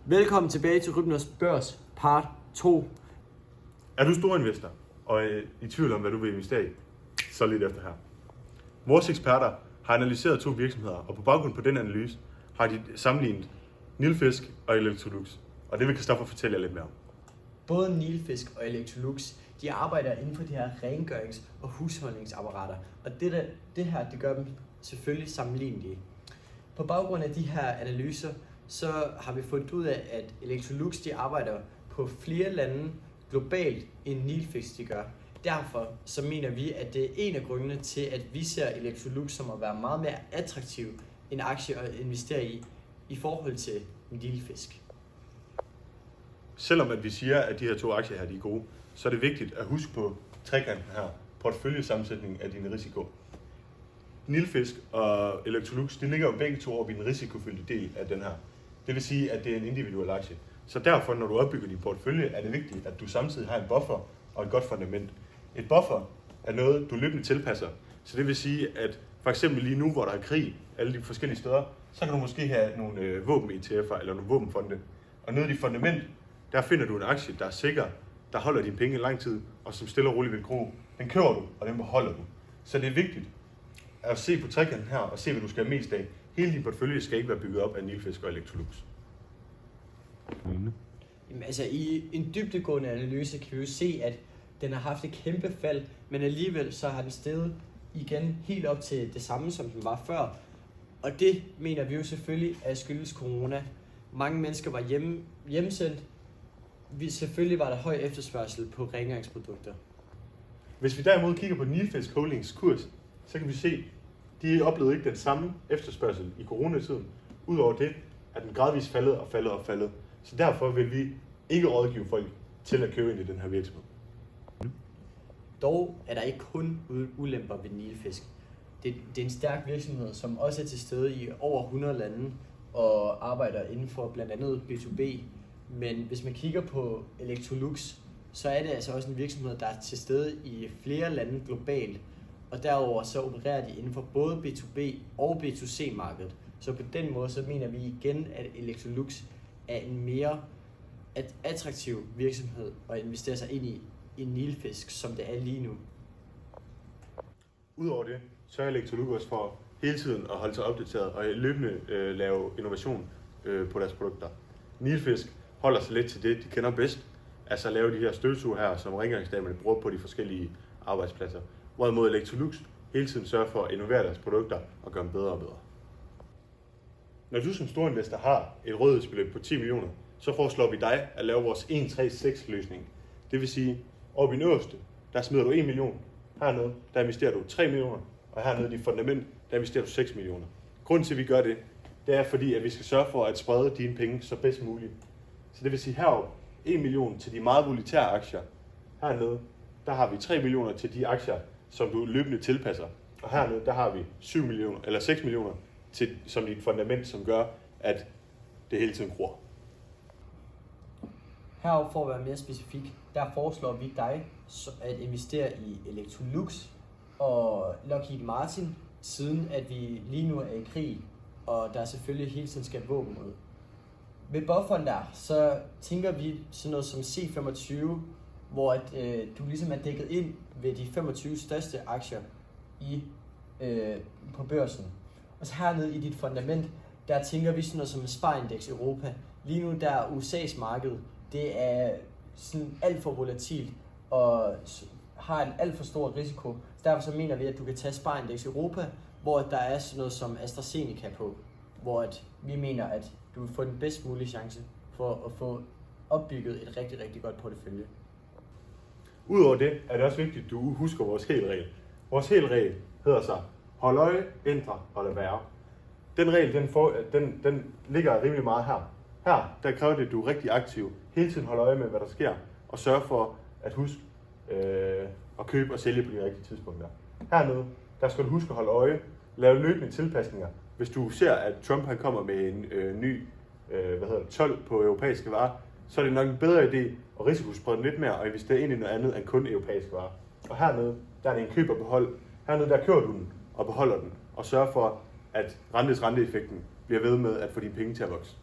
Velkommen tilbage til Rybners Børs part 2. Er du stor investor og i tvivl om, hvad du vil investere i, så lidt efter her. Vores eksperter har analyseret 2 virksomheder, og på baggrund på den analyse har de sammenlignet Nilfisk og Electrolux. Og det vil Christoffer fortælle jer lidt mere om. Både Nilfisk og Electrolux, de arbejder inden for de her rengørings- og husholdningsapparater. Og det her gør dem selvfølgelig sammenlignelige. På baggrund af de her analyser, så har vi fundet ud af, at Electrolux de arbejder på flere lande globalt, end Nilfisk de gør. Derfor så mener vi, at det er en af grundene til, at vi ser Electrolux som at være meget mere attraktiv en aktie at investere i forhold til Nilfisk. Selvom at vi siger, at de her 2 aktier her de er gode, så er det vigtigt at huske på trekanten her, porteføljesammensætning af din risiko. Nilfisk og Electrolux, de ligger jo begge 2 over i den risikofyldte del af den her. Det vil sige, at det er en individuel aktie. Så derfor, når du opbygger din portefølje, er det vigtigt, at du samtidig har en buffer og et godt fundament. Et buffer er noget, du løbende tilpasser. Så det vil sige, at for eksempel lige nu, hvor der er krig alle de forskellige steder, så kan du måske have nogle våben-ETF'er eller nogle våbenfonde. Og nede i dit fundament, der finder du en aktie, der er sikker, der holder dine penge i lang tid, og som stille og roligt vil gro. Den køber du, og den beholder du. Så det er vigtigt at se på trekanten her, og se, hvad du skal have mest af. Hele din portefølje skal ikke være bygget op af Nilfisk og Electrolux. Jamen, altså i en dybdegående analyse kan vi jo se, at den har haft et kæmpe fald, men alligevel så har den steget igen helt op til det samme, som den var før. Og det mener vi jo selvfølgelig er skyldes corona. Mange mennesker var hjemsendt. Selvfølgelig var der høj efterspørgsel på rengøringsprodukter. Hvis vi derimod kigger på Nilfisk Holdings kurs, så kan vi se, at de oplevede ikke den samme efterspørgsel i coronatiden. Udover det er den gradvist faldet. Så derfor vil vi ikke rådgive folk til at købe ind i den her virksomhed. Dog er der ikke kun ulemper ved Nilfisk. Det er en stærk virksomhed, som også er til stede i over 100 lande og arbejder inden for blandt andet B2B. Men hvis man kigger på Electrolux, så er det altså også en virksomhed, der er til stede i flere lande globalt. Og derover så opererer de inden for både B2B og B2C-markedet. Så på den måde så mener vi igen, at Electrolux er en mere attraktiv virksomhed at investere sig ind i Nilfisk, som det er lige nu. Udover det, så er Electrolux også for hele tiden at holde sig opdateret og løbende lave innovation på deres produkter. Nilfisk holder sig lidt til det, de kender bedst, altså at lave de her støvsuger her, som rengøringsdamerne bruger på de forskellige arbejdspladser. Hvorimod Electrolux hele tiden sørger for at innovere deres produkter og gøre dem bedre og bedre. Når du som storinvestor har et rådighedsbeløb på 10 millioner, så foreslår vi dig at lave vores 1-3-6 løsning. Det vil sige, oppe i den øverste, der smider du 1 million. Hernede, der investerer du 3 millioner. Og hernede i dit fundament, der investerer du 6 millioner. Grunden til, at vi gør det, det er fordi, at vi skal sørge for at sprede dine penge så bedst muligt. Så det vil sige heroppe 1 million til de meget volatile aktier. Hernede, der har vi 3 millioner til de aktier, som du løbende tilpasser. Og hernede, der har vi 6 millioner til, som dit fundament, som gør, at det hele tiden gror. Herover for at være mere specifik, der foreslår vi dig at investere i Electrolux og Lockheed Martin, siden at vi lige nu er i krig, og der selvfølgelig hele tiden skal våben ud. Ved bufferen der, så tænker vi sådan noget som C25, hvor du ligesom er dækket ind ved de 25 største aktier på børsen. Og så hernede i dit fundament, der tænker vi sådan noget som Sparindex Europa. Lige nu der er USA's marked, det er sådan alt for volatilt og har en alt for stor risiko. Så derfor så mener vi, at du kan tage Sparindex Europa, hvor der er sådan noget som AstraZeneca på, hvor vi mener, at du vil få den bedst mulige chance for at få opbygget et rigtig, rigtig godt portefølje. Udover det er det også vigtigt, at du husker vores helregel. Vores helregel hedder så, hold øje, ændre og lad være. Den regel, den ligger rimelig meget her. Her, der kræver det, at du er rigtig aktiv. Hele tiden holder øje med, hvad der sker, og sørge for at huske at købe og sælge på de rigtige tidspunkter. Hernede, der skal du huske at holde øje, lave løbende tilpasninger. Hvis du ser, at Trump han kommer med en ny told på europæiske varer, så er det nok en bedre idé at risikosprede lidt mere og investere ind i noget andet end kun europæiske varer. Og hernede, der er det en køb og behold. Hernede, der køber du den og beholder den, og sørger for, at renteeffekten bliver ved med at få dine penge til at vokse.